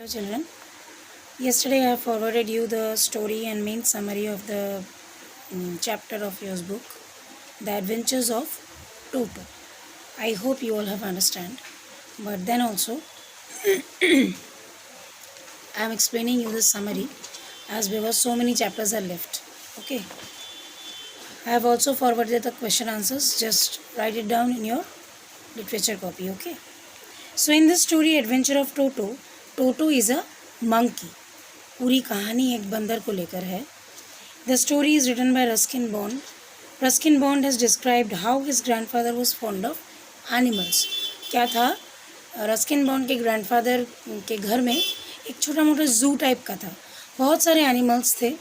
Hello children, yesterday I forwarded you the story and main summary of the chapter of your book, The Adventures of Toto. I hope you all have understand, but then also I am explaining you the summary as because so many chapters are left. Okay, I have also forwarded the question answers, just write it down in your literature copy. Okay, so in this story Adventure of Toto, Toto is a monkey. पूरी कहानी एक बंदर को लेकर है. The story is written by Ruskin Bond. Ruskin Bond has described how his grandfather was fond of animals. क्या था, Ruskin bond के ग्रैंडफादर के घर में एक छोटा मोटा जू टाइप का था. बहुत सारे एनिमल्स थे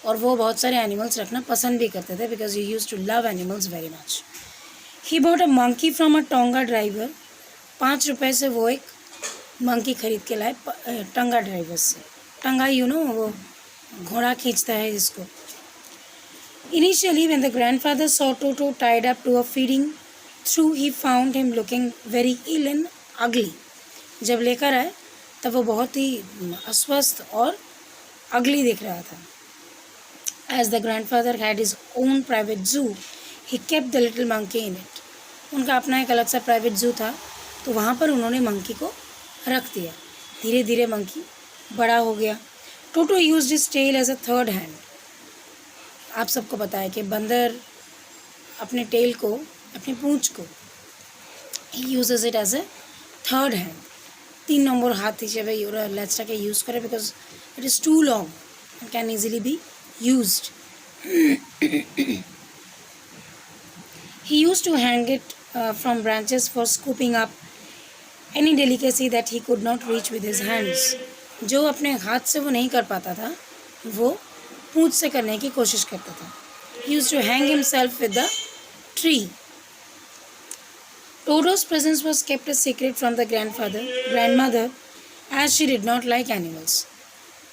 और वो बहुत सारे एनिमल्स रखना पसंद भी करते थे because he used to love animals very much. He bought a monkey from a tonga driver. 5 रुपये से वो एक मंकी खरीद के लाए टंगा ड्राइवर से. टंगा वो घोड़ा खींचता है जिसको. Initially when the grandfather saw Toto tied up to a feeding trough he found him looking very ill and ugly. जब लेकर आए तब वो बहुत ही अस्वस्थ और अगली दिख रहा था. As the grandfather had his own private zoo he kept the little monkey in it. उनका अपना एक अलग सा प्राइवेट जू था तो वहाँ पर उन्होंने मंकी को रख दिया. धीरे धीरे मंकी बड़ा हो गया. Toto used his tail as a third hand. आप सबको पता है कि बंदर अपने टेल को, अपनी पूंछ को he uses it as a third hand. 3 नंबर हाथ हिसेबे ওরা লেজটাকে ইউজ করে because it is too long and can easily be used. He used to hang it from branches for scooping up any delicacy that he could not reach with his hands. जो अपने हाथ से वो नहीं कर पाता था वो पूंछ से करने की कोशिश करता था. He used to hang himself with the tree. Toto's presence was kept a secret from the grandmother as she did not like animals.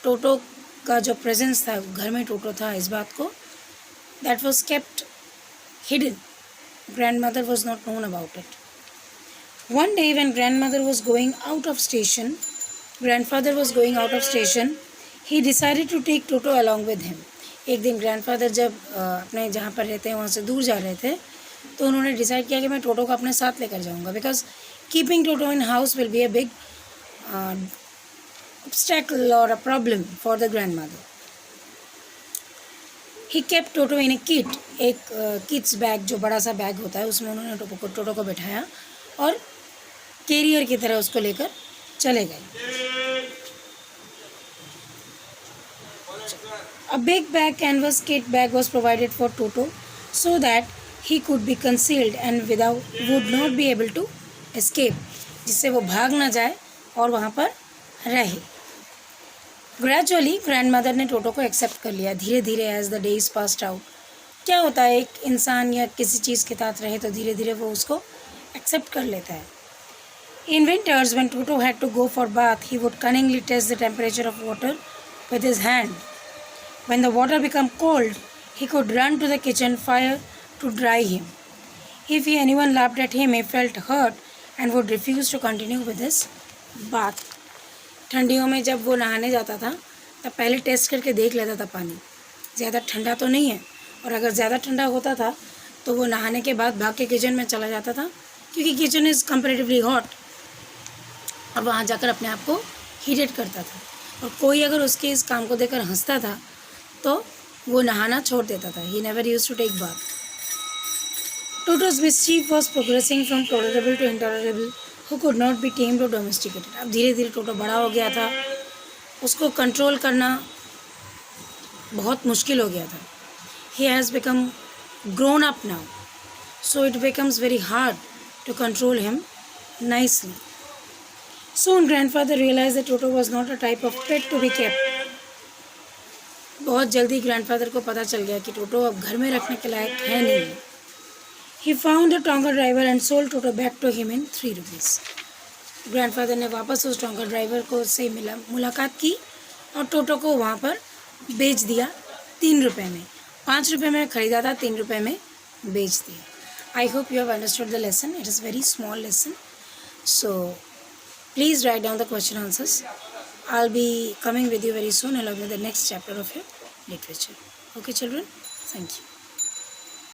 टोटो का जो प्रेजेंस था घर में टोटो था इस बात को that was kept hidden. Grandmother was not known about it. One day when grandfather was going out of station, he decided to take Toto along with him. एक दिन ग्रैंडफादर जब अपने जहाँ पर रहते हैं वहाँ से दूर जा रहे थे तो उन्होंने डिसाइड किया कि मैं टोटो को अपने साथ लेकर जाऊँगा because keeping toto in house will be a big obstacle or a problem for the grandmother. He kept Toto in a kit. एक किड्स बैग जो बड़ा सा बैग होता है उसमें उन्होंने टोटो को बैठाया और कैरियर की तरह उसको लेकर चले गए. A big bag canvas kit bag was provided for Toto so that he could be concealed and would not be able to escape. जिससे वो भाग ना जाए और वहाँ पर रहे. ग्रेजुअली ग्रैंडमदर ने टोटो को एक्सेप्ट कर लिया. धीरे धीरे as the days passed out. क्या होता है, एक इंसान या किसी चीज़ के साथ रहे तो धीरे धीरे वो उसको एक्सेप्ट कर लेता है. In winters, when Toto had to go for bath, he would cunningly test the temperature of water with his hand. When the water became cold, he could run to the kitchen fire to dry him. If anyone laughed at him, he felt hurt and would refuse to continue with his bath. ठंडियों में जब वो नहाने जाता था तब पहले test करके देख लेता था पानी ज़्यादा ठंडा तो नहीं है, और अगर ज़्यादा ठंडा होता था तो वो नहाने के बाद भाग के किचन में चला जाता था क्योंकि किचन इज़ कंपेरेटिवली हॉट. और वहाँ जाकर अपने आप को हीटेड करता था और कोई अगर उसके इस काम को देखकर हंसता था तो वो नहाना छोड़ देता था. He never used to take bath. Toto's mischief was progressing from tolerable to intolerable who could not be tamed or domesticated. अब धीरे धीरे टोटो बड़ा हो गया था, उसको कंट्रोल करना बहुत मुश्किल हो गया था. He has become grown up now, so it becomes very hard to control him nicely. Soon grandfather realized that Toto was not a type of pet to be kept. बहुत जल्दी ग्रैंडफादर को पता चल गया कि टोटो अब घर में रखने के लायक है नहीं. He found a tonga driver and sold Toto back to him in 3 rupees. Grandfather ने वापस उस टोंगा ड्राइवर को से मुलाकात की और टोटो को वहाँ पर बेच दिया 3 रुपये में. 5 रुपये में ख़रीदा था, 3 रुपये में बेच दिया. I hope you have understood the lesson. It is very small lesson. So Please write down the question answers. I'll be coming with you very soon along with the next chapter of your literature. Okay, children? Thank you.